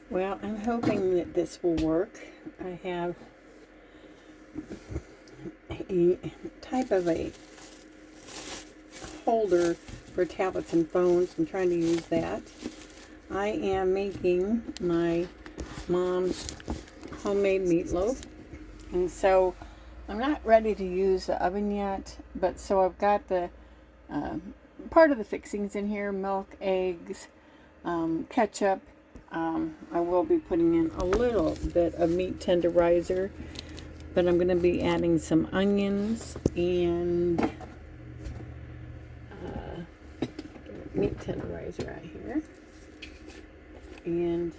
Well, I'm hoping that this will work. I have a type of a holder for tablets and phones. I'm trying to use that. I am making my mom's homemade meatloaf, and so I'm not ready to use the oven yet, but so I've got the part of the fixings in here: milk, eggs, ketchup. I will be putting in a little bit of meat tenderizer, but I'm going to be adding some onions and meat tenderizer right here. And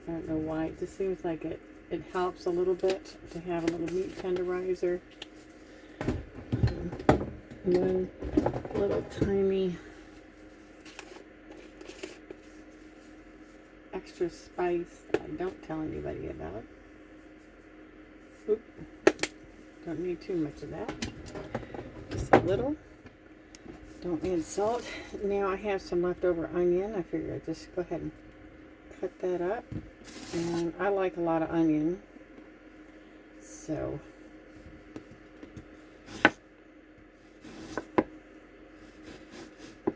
I don't know why, it just seems like it helps a little bit to have a little meat tenderizer. One little tiny extra spice that I don't tell anybody about. Oop. Don't need too much of that. Just a little. Don't need salt. Now I have some leftover onion. I figure I'd just go ahead and cut that up. And I like a lot of onion. So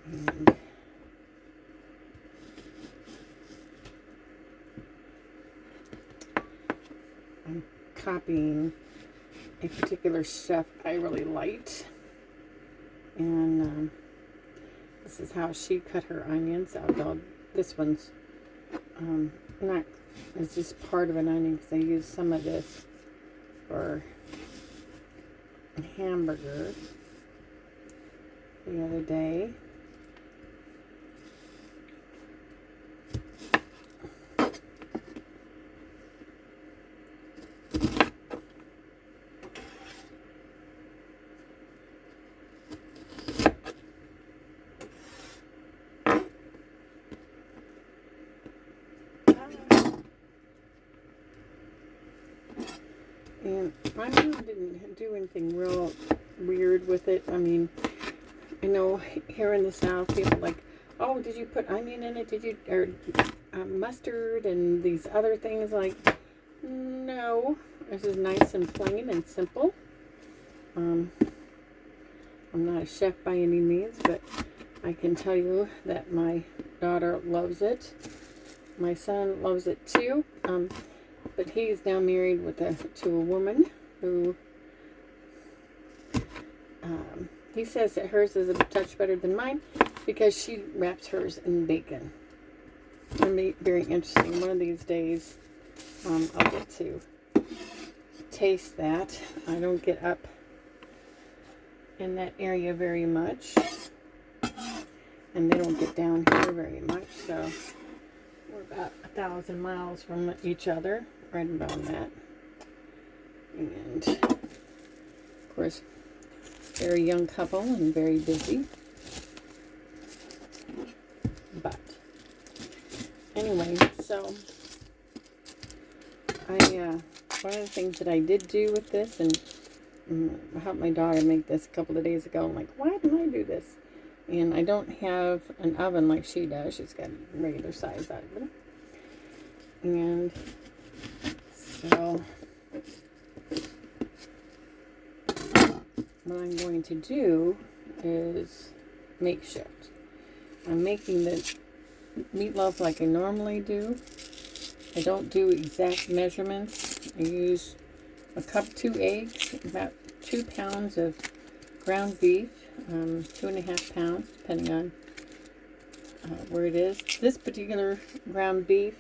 and I'm copying a particular chef I really liked, and this is how she cut her onions. Although this one's not, it's just part of an onion because I used some of this for a hamburger the other day. And I really didn't do anything real weird with it. I mean, I know here in the South, people are like, oh, did you put onion in it? Did you, or mustard and these other things? Like, no. This is nice and plain and simple. I'm not a chef by any means, but I can tell you that my daughter loves it. My son loves it too. But he's now married to a woman who he says that hers is a touch better than mine because she wraps hers in bacon. It'll be very interesting. One of these days, I'll get to taste that. I don't get up in that area very much, and they don't get down here very much, so we're about 1,000 miles from each other, right about that. And of course, very young couple and very busy. But anyway, so one of the things that I did do with this, and I helped my daughter make this a couple of days ago. I'm like, why didn't I do this? And I don't have an oven like she does. She's got a regular size oven. And so what I'm going to do is makeshift. I'm making the meatloaf like I normally do. I don't do exact measurements. I use a cup, 2 eggs, about 2 pounds of ground beef, 2.5 pounds, depending on where it is. This particular ground beef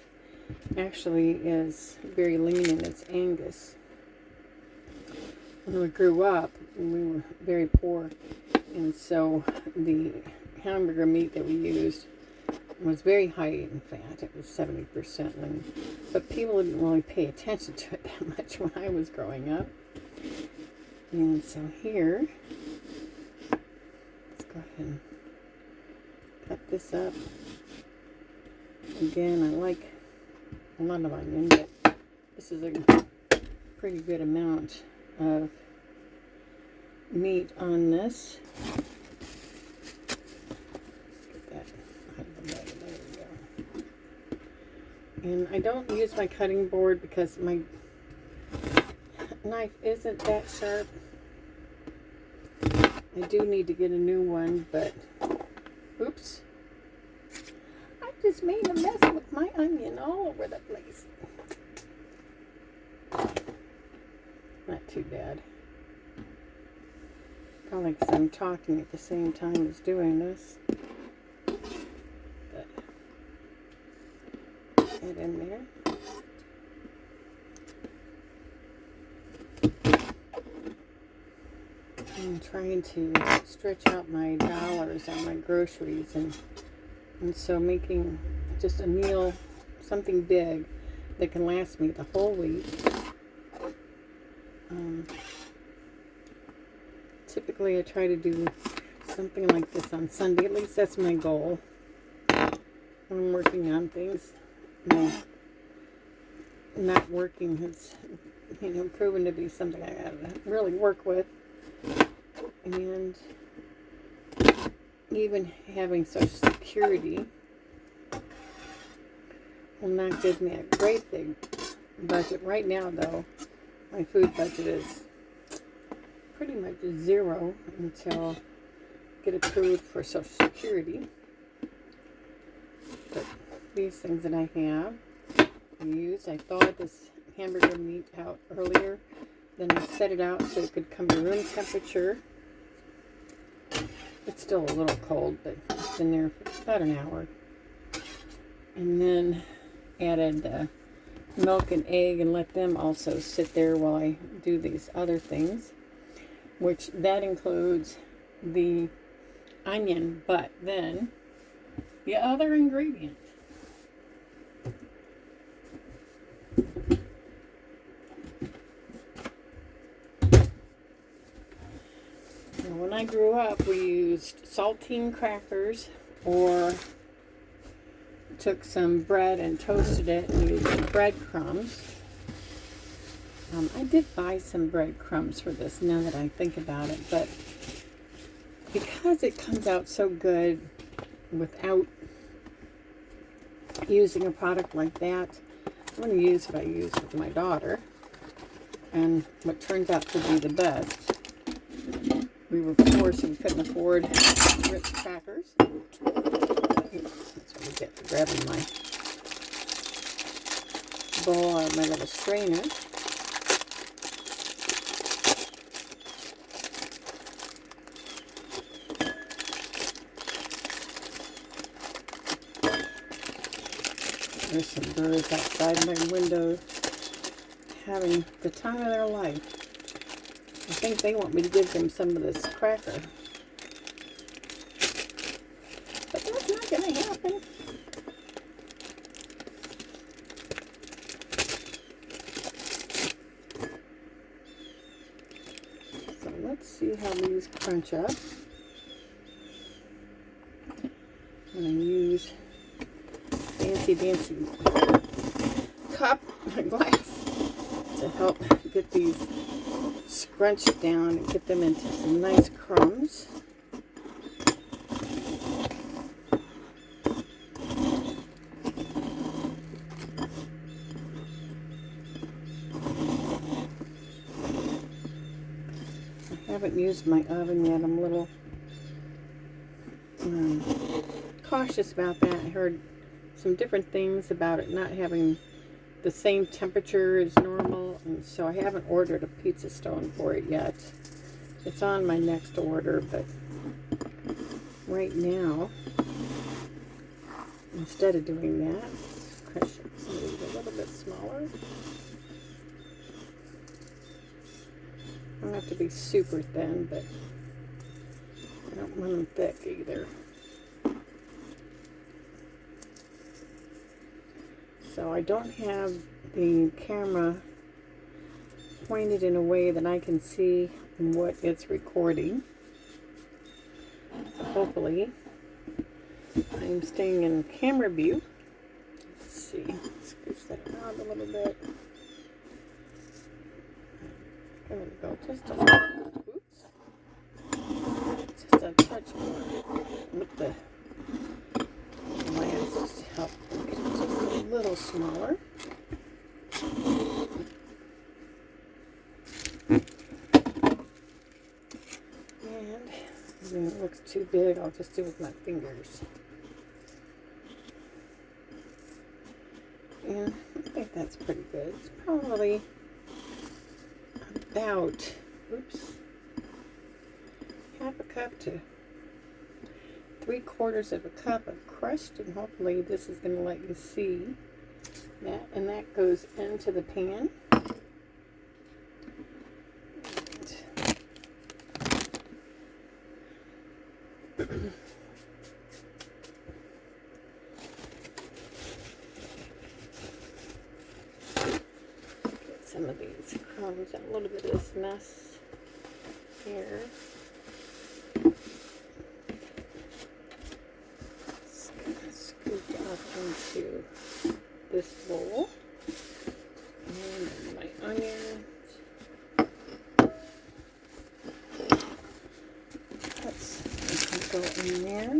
actually is very lean, and it's Angus. When we grew up, we were very poor, and so the hamburger meat that we used was very high in fat. It was 70% lean, but people didn't really pay attention to it that much when I was growing up. And so here, let's go ahead and cut this up. Again, I like a lot of onion, but this is a pretty good amount of meat on this. Get that out of the way. There we go. And I don't use my cutting board because my knife isn't that sharp. I do need to get a new one, but oops. I just made a mess with my onion all over the place. Not too bad. Probably because I'm talking at the same time as doing this. But get in there. I'm trying to stretch out my dollars on my groceries, and so making just a meal, something big that can last me the whole week. Typically I try to do something like this on Sunday. At least that's my goal when I'm working on things. My not working has, proven to be something I gotta really work with. And even having Social Security will not give me a great big budget. Right now, though, my food budget is pretty much zero until I get approved for Social Security. But these things that I have, I used. I thawed this hamburger meat out earlier. Then I set it out so it could come to room temperature. It's still a little cold, but it's been there for about an hour. And then added milk and egg and let them also sit there while I do these other things, which that includes the onion, but then the other ingredient. When I grew up, we used saltine crackers, or took some bread and toasted it and used breadcrumbs. I did buy some breadcrumbs for this now that I think about it, but because it comes out so good without using a product like that, I'm going to use what I use with my daughter, and what turns out to be the best. We were poor, so we couldn't afford Ritz crackers. That's what we get for grabbing my bowl out of my little strainer. There's some birds outside my window having the time of their life. I think they want me to give them some of this cracker. But that's not going to happen. So let's see how these crunch up. I'm going to use fancy dancy cup, glass, to help get these scrunched down and get them into some nice crumbs. I haven't used my oven yet. I'm a little cautious about that. I heard some different things about it not having the same temperature as normal, and so I haven't ordered a pizza stone for it yet. It's on my next order, but right now, instead of doing that, crush it a little bit smaller. I don't have to be super thin, but I don't want them thick either. So I don't have the camera pointed in a way that I can see what it's recording. So hopefully I'm staying in camera view. Let's see, scooch that around a little bit. There we go, just a little, oops, just a touch more with the glass just to help get it just a little little smaller. And if it looks too big, I'll just do it with my fingers. And I think that's pretty good. It's probably about, oops, half a cup to 3/4 of a cup of crushed, and hopefully this is going to let you see that. And that goes into the pan. Get some of these crumbs and a little bit of this mess here. Scoop off into this bowl. And my onions. Go in there.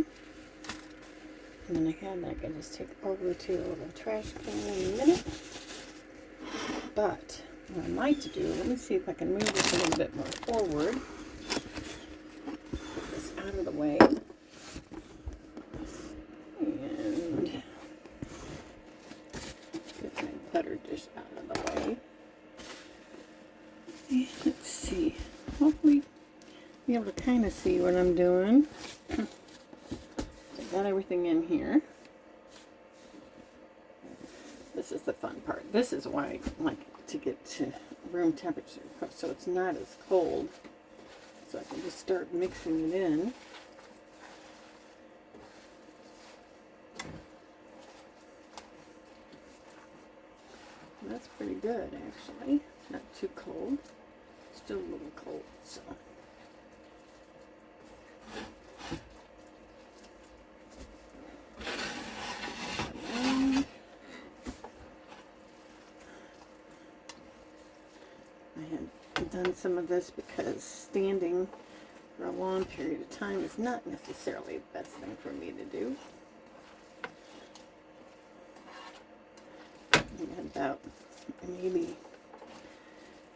And then I can just take over to a little trash can in a minute. But what I like to do, let me see if I can move this a little bit more forward. Get this out of the way. And get my butter dish out of the way. And let's see. Hopefully be able to kind of see what I'm doing. Got everything in here. This is the fun part. This is why I like to get to room temperature, so it's not as cold. So I can just start mixing it in. And that's pretty good, actually. It's not too cold. Still a little cold, so. Done some of this because standing for a long period of time is not necessarily the best thing for me to do. And about maybe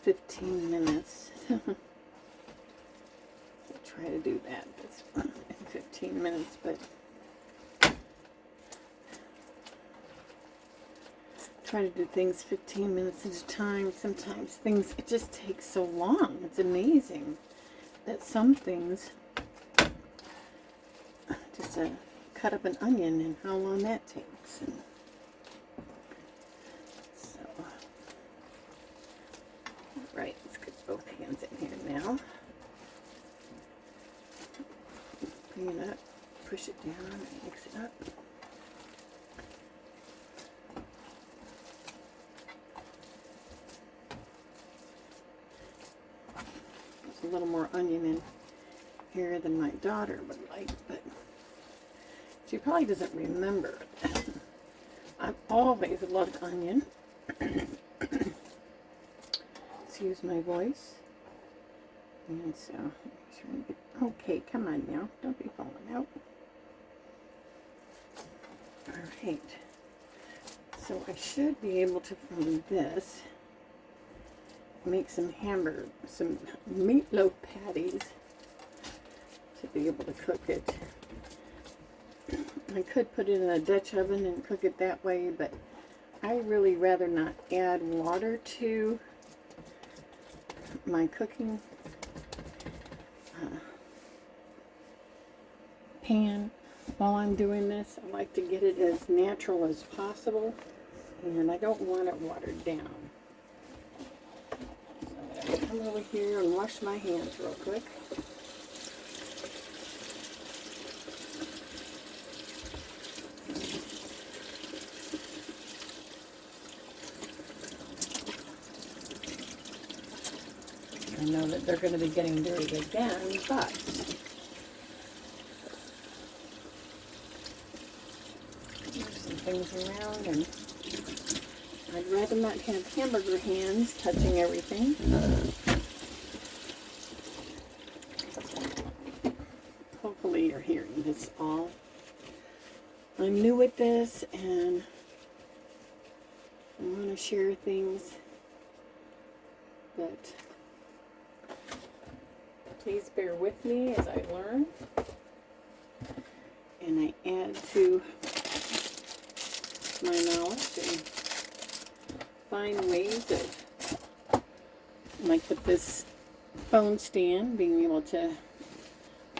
15 minutes. So try to do that in 15 minutes, but try to do things 15 minutes at a time. Sometimes things, it just takes so long. It's amazing that some things, just cut up an onion and how long that takes. And so, right, let's get both hands in here now. Bring it up, push it down, and mix it up. A little more onion in here than my daughter would like, but she probably doesn't remember. I've always loved onion. Excuse my voice. And so, okay, come on now. Don't be falling out. Alright. So I should be able to, from this, make some meatloaf patties to be able to cook it. I could put it in a Dutch oven and cook it that way, but I really rather not add water to my cooking pan while I'm doing this. I like to get it as natural as possible, and I don't want it watered down. Come over here and wash my hands real quick. I know that they're going to be getting dirty again, but there's some things around, and I'd rather not have hamburger hands touching everything. Hopefully you're hearing this all. I'm new at this, and I want to share things, but please bear with me as I learn and I add to my knowledge and find ways of, like with this phone stand, being able to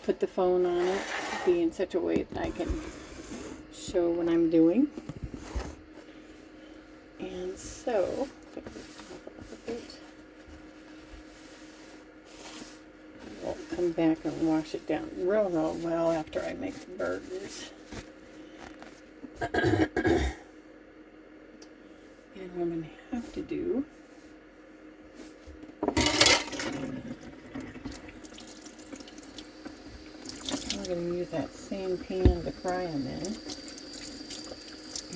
put the phone on it, be in such a way that I can show what I'm doing. And so, we'll come back and wash it down real well after I make the burgers. And what I'm going to have to do I'm going to use that same pan to fry them in.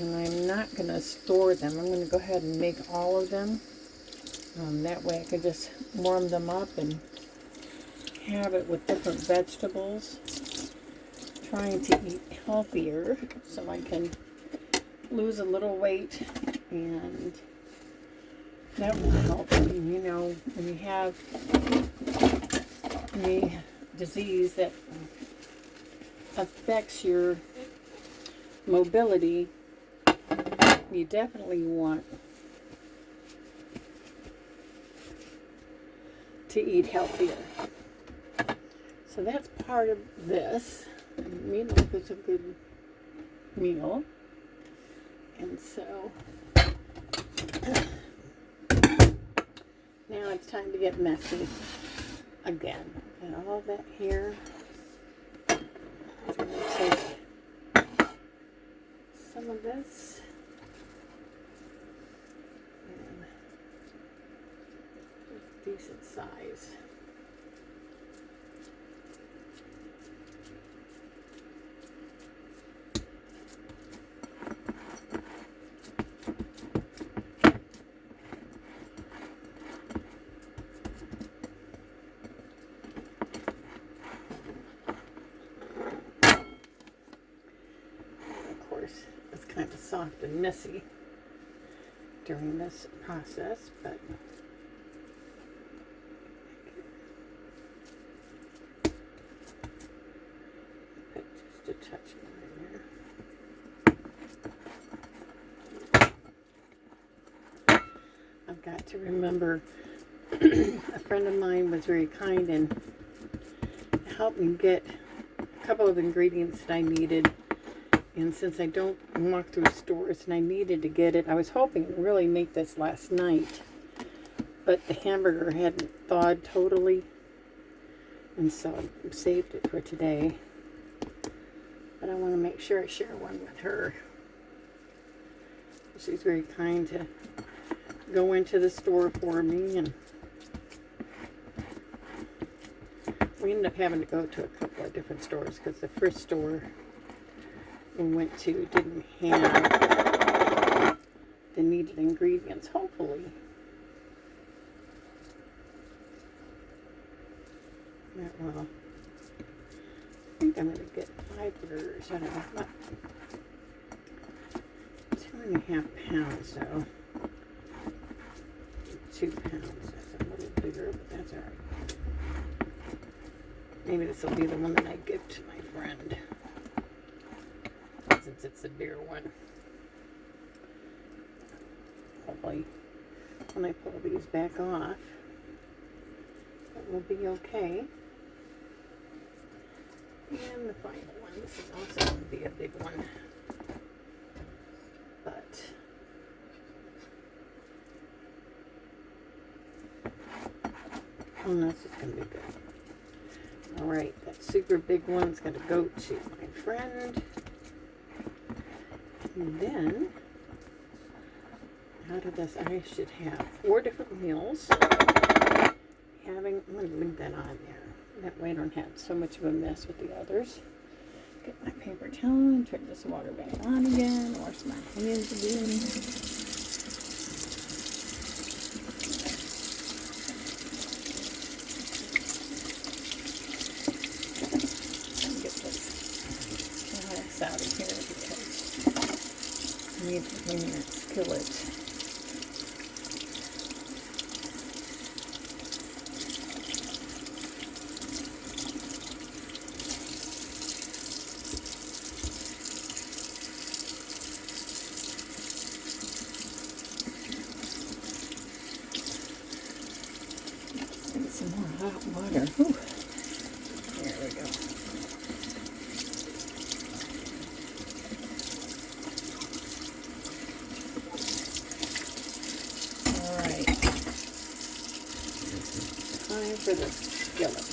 And I'm not going to store them. I'm going to go ahead and make all of them. That way I can just warm them up and have it with different vegetables. Trying to eat healthier so I can lose a little weight, and that will help. You know, when you have a disease that affects your mobility, you definitely want to eat healthier. So that's part of this. Meatloaf is a good meal. And so now it's time to get messy again. And all that here. I'm going to take some of this and decent size. It's kind of soft and messy during this process, but put just a touch more in there. I've got to remember a friend of mine was very kind and helped me get a couple of ingredients that I needed. And since I don't walk through stores and I needed to get it, I was hoping to really make this last night. But the hamburger hadn't thawed totally. And so I saved it for today. But I want to make sure I share one with her. She's very kind to go into the store for me. And we ended up having to go to a couple of different stores because the first store we went to didn't have the needed ingredients, hopefully. Well, I think I'm going to get 5 burgers. I don't know, about 2.5 pounds, so 2 pounds. That's a little bigger, but that's all right. Maybe this will be the one that I give to my friend, since it's the bigger one. Hopefully, when I pull these back off, it will be okay. And the final one, this is also going to be a big one. But oh no, this is going to be good. Alright, that super big one's going to go to my friend. And then, out of this, I should have 4 different meals. I'm going to leave that on there. That way I don't have so much of a mess with the others. Get my paper towel and turn this water back on again. Wash my hands again. Get this glass out of here because I need to clean that skillet. water. Whew. There we go. All right. Time for the skillet.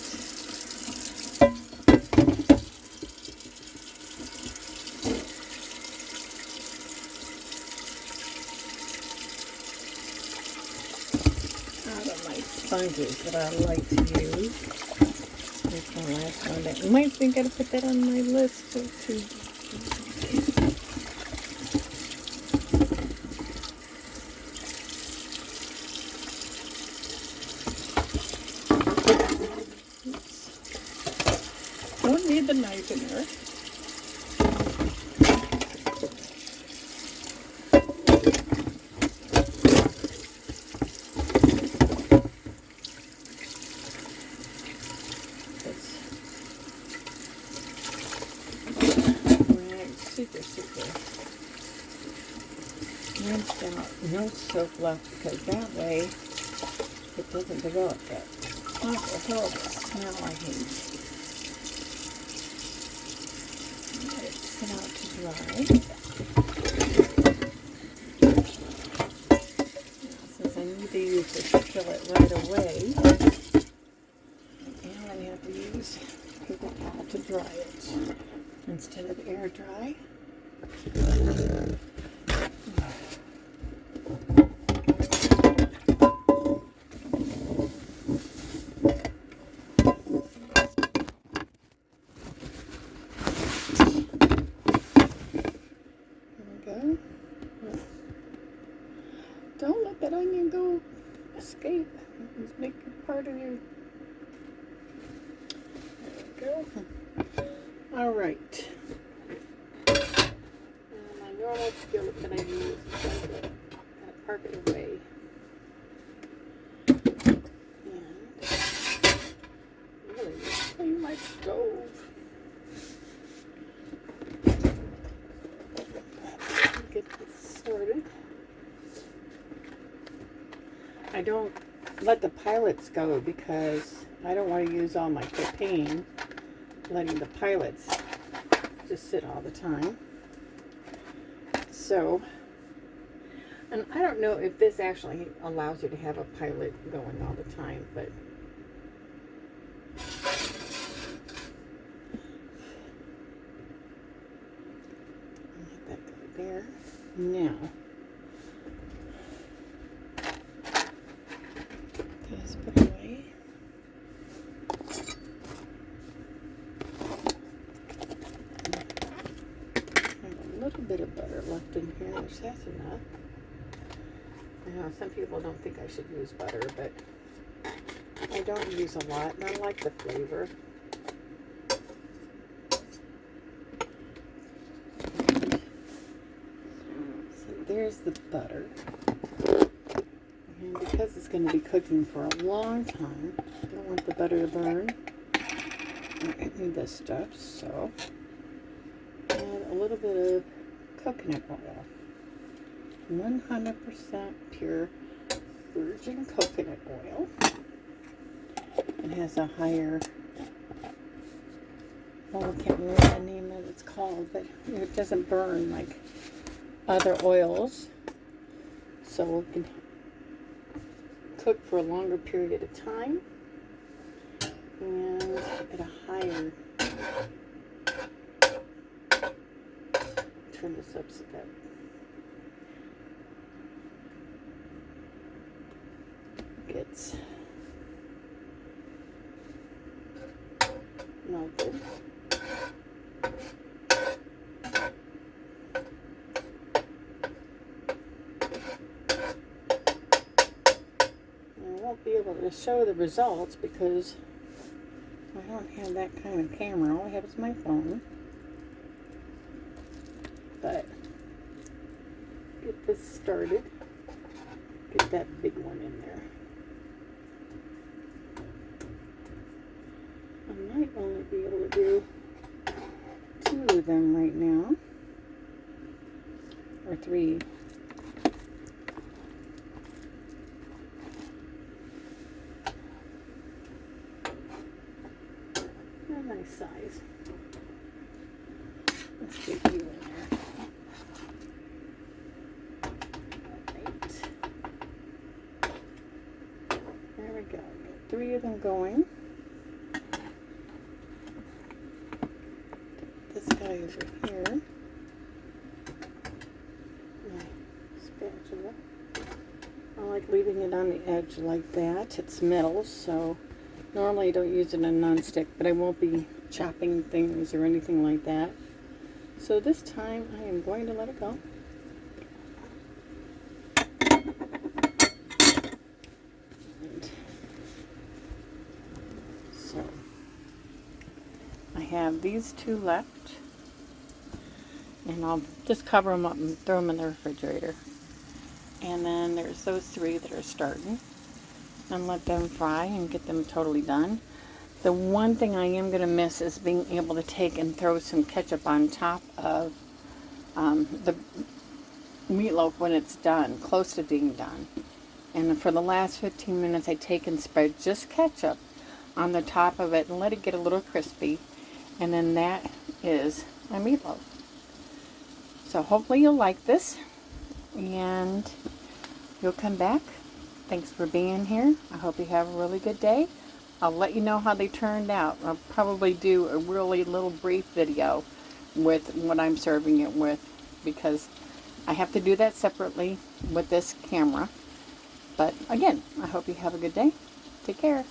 Sponges that I like to use. Here's my last one. I might think I'd put that on my list too. Don't need the knife in there. Super rinsed out, no soap left, because that way it doesn't develop that awful, horrible smell I hate. Let it sit out to dry. Now, since I need to use the skillet right away, and I have to use paper towel to dry it instead of air dry. Don't let that onion go escape. It's a big part of your. There we go. All right. My normal skillet that I use is going to park it away. And really clean my stove. Get this sorted. I don't let the pilots go because I don't want to use all my propane, letting the pilots just sit all the time. So, and I don't know if this actually allows you to have a pilot going all the time, but let that go there. Now, just put it away. A little bit of butter left in here, which that's enough. I know some people don't think I should use butter, but I don't use a lot, and I like the flavor. So there's the butter. And because it's going to be cooking for a long time, I don't want the butter to burn. I need this stuff, so add a little bit of coconut oil. 100% pure virgin coconut oil. It has a higher, I can't remember the name that it's called, but it doesn't burn like other oils. So it can cook for a longer period of time and at a higher, turn this up so that gets melted. I won't be able to show the results because I don't have that kind of camera. All I have is my phone. But get this started. Get that big one in there. I might only be able to do 2 of them right now. Or 3. nice size. Let's get you in there. Alright. There we go. Got 3 of them going. This guy over here. My spatula. I like leaving it on the edge like that. It's metal, so normally I don't use it on non-stick, but I won't be chopping things or anything like that. So this time I am going to let it go. And so I have these 2 left, and I'll just cover them up and throw them in the refrigerator. And then there's those 3 that are starting, and let them fry and get them totally done. The one thing I am going to miss is being able to take and throw some ketchup on top of the meatloaf when it's done, close to being done. And for the last 15 minutes I take and spread just ketchup on the top of it and let it get a little crispy. And then that is my meatloaf. So hopefully you'll like this, and you'll come back. Thanks for being here. I hope you have a really good day. I'll let you know how they turned out. I'll probably do a really little brief video with what I'm serving it with, because I have to do that separately with this camera. But again, I hope you have a good day. Take care.